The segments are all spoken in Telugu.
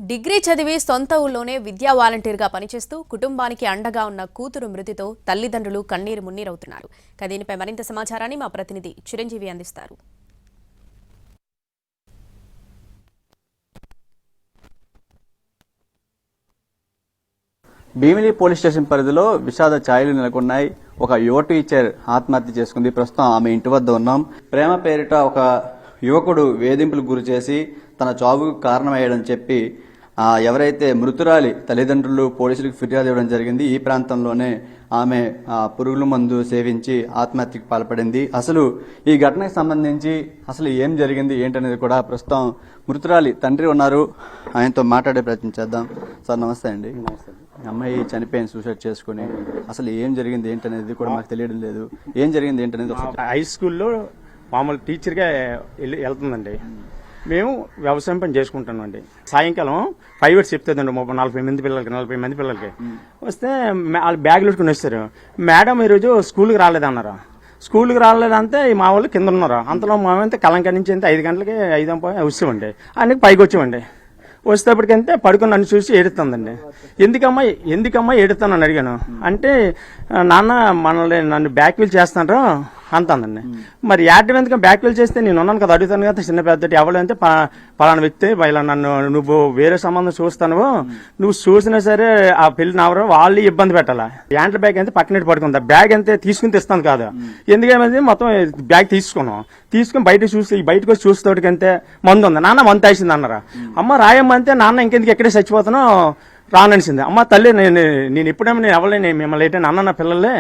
డిగ్రీ చదివి సొంత ఊళ్ళోనే విద్యా వాలంటీర్గా పనిచేస్తూ కుటుంబానికి అండగా ఉన్న కూతురు మృతితో తల్లిదండ్రులు కన్నీరు మున్నీరవుతున్నారు. దీనిపై మరింత సమాచారాన్ని మా ప్రతినిధి చిరంజీవి అందిస్తారు. భీమిలి పోలీస్ స్టేషన్ పరిధిలో విషాద ఛాయలు నెలకొన్నాయి. ఒక యువ టీచర్ ఆత్మహత్య చేసుకుంది. ప్రస్తుతం ఆమె ఇంటి వద్ద ఉన్నాం. ప్రేమ పేరిట ఒక యువకుడు వేధింపులకు గురి చేసి తన చావుకు కారణమయ్యాడని చెప్పి ఎవరైతే మృతురాలి తల్లిదండ్రులు పోలీసులకు ఫిర్యాదు ఇవ్వడం జరిగింది. ఈ ప్రాంతంలోనే ఆమె పురుగుల మందు సేవించి ఆత్మహత్యకు పాల్పడింది. అసలు ఈ ఘటనకు సంబంధించి అసలు ఏం జరిగింది ఏంటనేది కూడా ప్రస్తుతం మృతురాలి తండ్రి ఉన్నారు, ఆయనతో మాట్లాడే ప్రయత్నం చేద్దాం. సార్ నమస్తే అండి. అమ్మాయి చనిపోయిన సూసైడ్ చేసుకుని అసలు ఏం జరిగింది ఏంటనేది కూడా మాకు తెలియడం లేదు. ఏం జరిగింది ఏంటనేది హై స్కూల్లో మామూలు టీచర్గా వెళ్తుందండి. మేము వ్యవసాయం పని చేసుకుంటామండి. సాయంకాలం ప్రైవేట్ చెప్తుందండి 40 మంది పిల్లలకి వస్తే వాళ్ళు బ్యాగులు పెట్టుకుని వస్తారు. మేడం ఈరోజు స్కూల్కి రాలేదన్నారు. స్కూల్కి రాలేదంటే మా వాళ్ళు కింద ఉన్నారు. అంతలో మేమైతే కలంక నుంచి అయితే 5 గంటలకి 5 వచ్చామండి. అన్నికి పైకి వచ్చామండి. వచ్చేటప్పటికంటే పడుకుని నన్ను చూసి ఏడుతుందండి. ఎందుకమ్మా ఏడుతానని అడిగాను. అంటే నాన్న నన్ను బ్యాక్ వీల్ చేస్తాను అంతందండి. మరి యాక్టివ్ ఎందుకంటే బ్యాక్ వీల్ చేస్తే నేను ఉన్నాను కదా, అడుగుతాను కదా చిన్న పెద్దటి ఎవరంటే పలానా వ్యక్తి ఇలా నన్ను నువ్వు వేరే సంబంధం చూస్తాను, నువ్వు చూసినా సరే ఆ పెళ్లి నావరు వాళ్ళు ఇబ్బంది పెట్టాలా. యాంట్ల బ్యాగ్ అయితే పక్కన పడుకుందా, బ్యాగ్ అంతే తీసుకుని తెస్తాను కాదు. ఎందుకేమైంది మొత్తం బ్యాగ్ తీసుకుని బయటకు వచ్చి చూసేటోడికంతే మందు ఉంది. నాన్న మందు తాసింది అన్నారా. అమ్మ రాయమ్మ అంటే నాన్న ఇంకెందుకు ఎక్కడే చచ్చిపోతానో రాననిసింది. అమ్మ తల్లి నేను ఎప్పుడేమో నేను ఎవరైనా మిమ్మల్ని ఏంటంటే అన్న నా పిల్లలే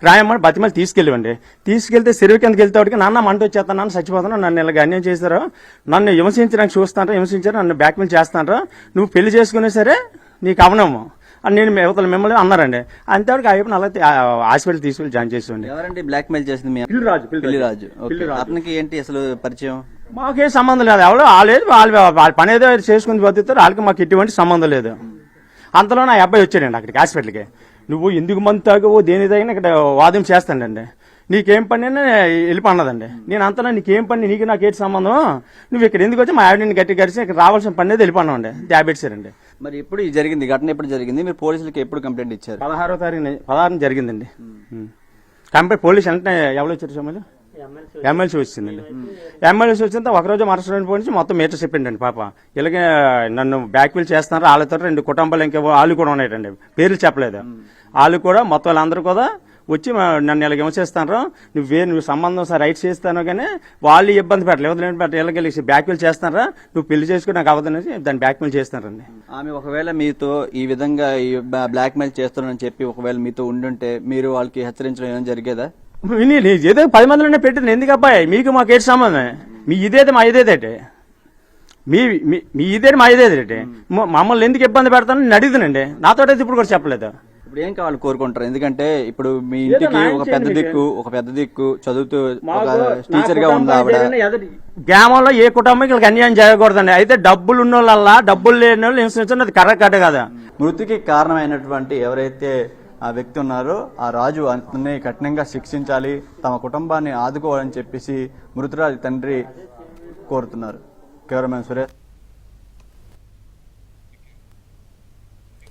రాయమ్మని బతిమల్లి తీసుకెళ్ళివ్వండి. తీసుకెళ్తే చెరువు కిందకి వెళ్తాడికి నాన్న మంట వచ్చేస్తాను, నాన్న చచ్చిపోతాను, నన్ను ఇలాగ అన్యాయం చేశారు, నన్ను హింసించడానికి హింసించారు, నన్ను బ్యాక్మెయిల్ చేస్తాను, నువ్వు పెళ్లి చేసుకునే సరే నీకు అవనము అని నేను మిమ్మల్ని అన్నారండి. అంతవరకు అయిపోయిన అలా హాస్పిటల్ తీసుకెళ్లి జాయిన్ చేసేవాడి. ఎవరండి బ్లాక్మెయిల్ చేసింది? పిల్లిరాజు. అతనికి ఏంటి అసలు పరిచయం? మాకే సంబంధం లేదు. ఎవరో వాళ్ళ పని ఏదో చేసుకుని బతుకుతారు, వాళ్ళకి మాకు ఎటువంటి సంబంధం లేదు. అంతలో నా అబ్బాయి వచ్చాడండి అక్కడికి హాస్పిటల్కి. నువ్వు ఎందుకు మందు తాగవో దేనిదైనా ఇక్కడ వాదం చేస్తానండి, నీకేం పని అని వెళ్ళిపోన్నదండి. నేను అంతలో నీకేం పని, నీకు నాకేంటి సంబంధం, నువ్వు ఇక్కడ ఎందుకు వచ్చి మా ఆవిడని గట్టి గడిచి ఇక్కడ రావాల్సిన పని అనేది వెళ్ళిపోన్నామండి. ట్యాబ్లెట్స్ అండి. మరి ఎప్పుడు జరిగింది ఘటన? ఎప్పుడు జరిగింది? మీరు పోలీసులకి ఎప్పుడు కంప్లైంట్ ఇచ్చారు? 16 జరిగిందండి కంప్లైంట్. పోలీసు అంటే ఎవరు వచ్చారు సమయంలో ఎమ్మెల్సీ వచ్చిందండి. ఎమ్మెల్సీ వచ్చింత ఒకరోజు మరుసటి పోయి మొత్తం మీటర్ చెప్పిండండి. పాప ఇలాగే నన్ను బ్యాక్ వీల్ చేస్తున్నారు, వాళ్ళతో 2 కుటుంబాలు ఇంకా వాళ్ళు కూడా ఉన్నాయండి, పేర్లు చెప్పలేదు. వాళ్ళు కూడా మొత్తం వాళ్ళందరూ కూడా వచ్చి నన్ను ఇలాగ ఏమో నువ్వు సంబంధం సార్ రైట్ చేస్తాను కానీ వాళ్ళు ఇబ్బంది పెట్టలేదు. ఇలాగ బ్యాక్ వీల్ చేస్తున్నారా, నువ్వు పెళ్లి చేసుకుని నాకు అవ్వదనేసి దాన్ని బ్యాక్ మెయిల్ చేస్తున్నారండి. ఆమె ఒకవేళ మీతో ఈ విధంగా బ్లాక్ మెయిల్ చేస్తున్నానని చెప్పి ఒకవేళ మీతో ఉండుంటే మీరు వాళ్ళకి హెచ్చరించడం ఏమైనా జరిగేదా? ఏదో 10 మందిలోనే పెట్టింది. ఎందుకు అబ్బాయి మీకు మాకేటి సంబంధం? మీ ఇదేది మా ఇదేదేటే, మీ ఇదేది మా ఇదేదేటే, మమ్మల్ని ఎందుకు ఇబ్బంది పెడతానని నేను అడుగుతానండి. నాతో ఇప్పుడు కూడా చెప్పలేదు. ఇప్పుడు ఏం కావాలి కోరుకుంటారు? ఎందుకంటే ఇప్పుడు మీ ఇంటికి ఒక పెద్ద దిక్కు చదువుతూ టీచర్ గా ఉంది ఆవిడ. గ్రామంలో ఏ కుటుంబానికి అన్యాయం చేయకూడదండి. అయితే డబ్బులు ఉన్న వాళ్ళ డబ్బులు లేని వాళ్ళు హింసించడం అది కరెక్ట్ కదా. మృతికి కారణమైనటువంటి ఎవరైతే ఆ వ్యక్తి ఉన్నారో ఆ రాజు అతన్ని కఠినంగా శిక్షించాలి, తమ కుటుంబాన్ని ఆదుకోవాలని చెప్పేసి మృతురాలి తండ్రి కోరుతున్నారు. కెమెరామెన్ సురేష్.